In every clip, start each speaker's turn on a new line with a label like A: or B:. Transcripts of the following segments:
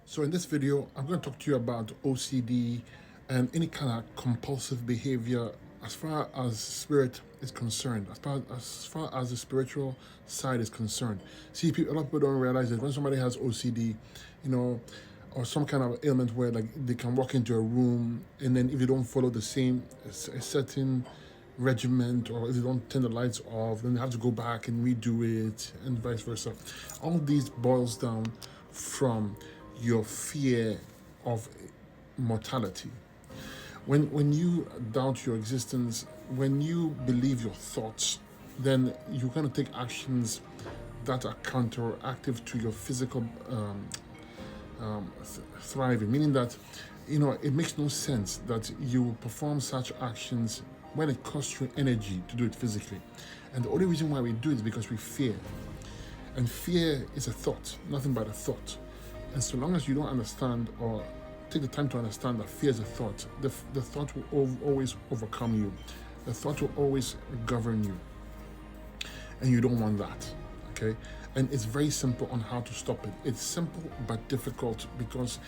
A: So in this video, I'm going to talk to you about OCD and any kind of compulsive behavior as far as spirit is concerned, as far as the spiritual side is concerned. See, a lot of people don't realize that when somebody has OCD, you know, or some kind of ailment where like they can walk into a room and then if you don't follow the same a certain regiment, or if you don't turn the lights off, then they have to go back and redo it, and vice versa. All these boils down from your fear of mortality. When you doubt your existence, when you believe your thoughts, then you're going to take actions that are counteractive to your physical thriving, meaning that it makes no sense that you perform such actions when it costs you energy to do it physically. And the only reason why we do it is because we fear. And fear is a thought, nothing but a thought. And so long as you don't understand or take the time to understand that fear is a thought, the thought will always overcome you. The thought will always govern you. And you don't want that, okay? And it's very simple on how to stop it. It's simple but difficult because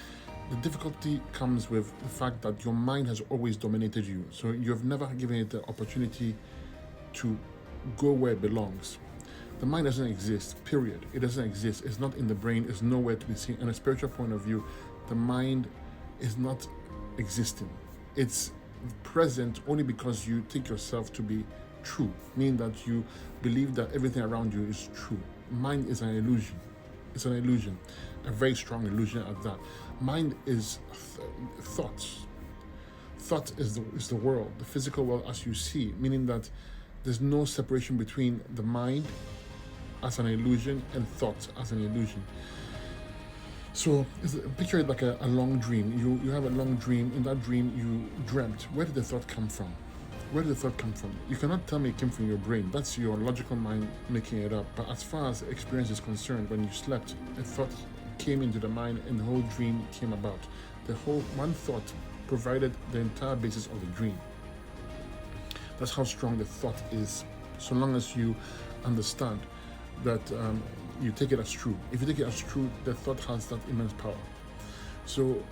A: the difficulty comes with the fact that your mind has always dominated you. So you've never given it the opportunity to go where it belongs. The mind doesn't exist, period. It doesn't exist. It's not in the brain. It's nowhere to be seen. In a spiritual point of view, the mind is not existing. It's present only because you take yourself to be true, meaning that you believe that everything around you is true. Mind is an illusion. It's an illusion, a very strong illusion at that. Mind is thoughts. Thought is the world, the physical world as you see, meaning that there's no separation between the mind as an illusion and thought as an illusion. So picture it like a long dream. You have a long dream. In that dream, you dreamt. Where did the thought come from? Where did the thought come from? You cannot tell me it came from your brain. That's your logical mind making it up. But as far as experience is concerned, when you slept, a thought came into the mind and the whole dream came about. The whole one thought provided the entire basis of the dream. That's how strong the thought is, so long as you understand that you take it as true. If you take it as true, the thought has that immense power. So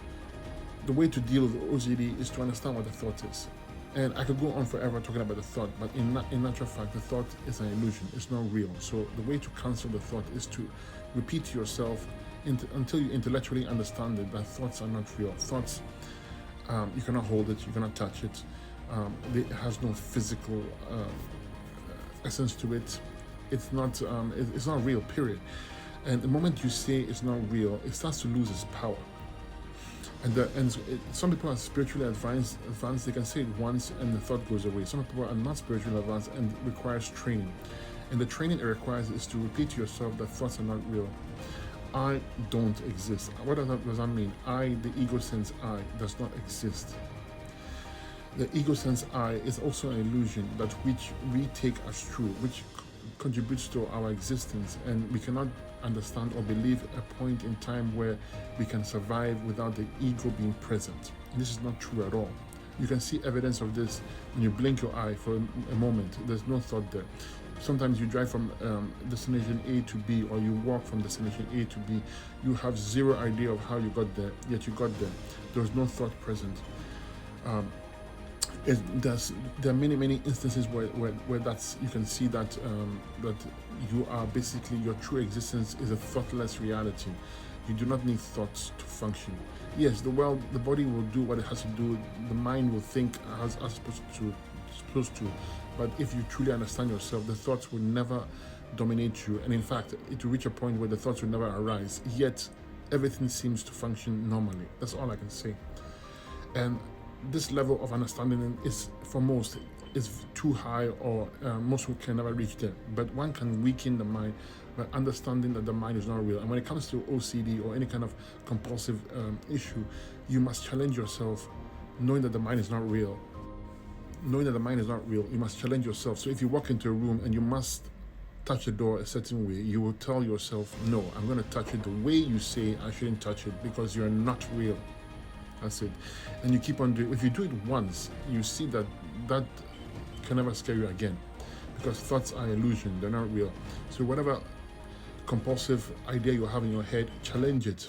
A: the way to deal with OCD is to understand what the thought is. And I could go on forever talking about the thought, but in natural fact, the thought is an illusion. It's not real. So the way to cancel the thought is to repeat to yourself until you intellectually understand that thoughts are not real. Thoughts, you cannot hold it, you cannot touch it. It has no physical essence to it. It's not real, period. And the moment you say it's not real, it starts to lose its power. Some people are spiritually advanced, they can say it once and the thought goes away. Some people are not spiritually advanced and it requires training. And the training it requires is to repeat to yourself that thoughts are not real. I don't exist. What does that mean? The ego sense I, does not exist. The ego sense I is also an illusion that which we take as true, which contributes to our existence, and we cannot understand or believe a point in time where we can survive without the ego being present. And this is not true at all. You can see evidence of this when you blink your eye for a moment. There's no thought there. Sometimes you drive from destination A to B, or you walk from destination A to B. You have zero idea of how you got there, yet you got there. There's no thought present. There are many instances where that's, you can see that that you are basically, your true existence is a thoughtless reality. You do not need thoughts to function. Yes, the body will do what it has to do. The mind will think as supposed to. But if you truly understand yourself, the thoughts will never dominate you. And in fact, it will reach a point where the thoughts will never arise. Yet everything seems to function normally. That's all I can say. And this level of understanding is, for most, is too high, or most people can never reach there. But one can weaken the mind by understanding that the mind is not real. And when it comes to OCD or any kind of compulsive issue, you must challenge yourself, knowing that the mind is not real. Knowing that the mind is not real, you must challenge yourself. So if you walk into a room and you must touch the door a certain way, you will tell yourself, no, I'm going to touch it the way you say I shouldn't touch it, because you're not real. That's it. And you keep on doing it. If you do it once, you see that can never scare you again, because thoughts are illusion, they're not real. So whatever compulsive idea you have in your head, challenge it.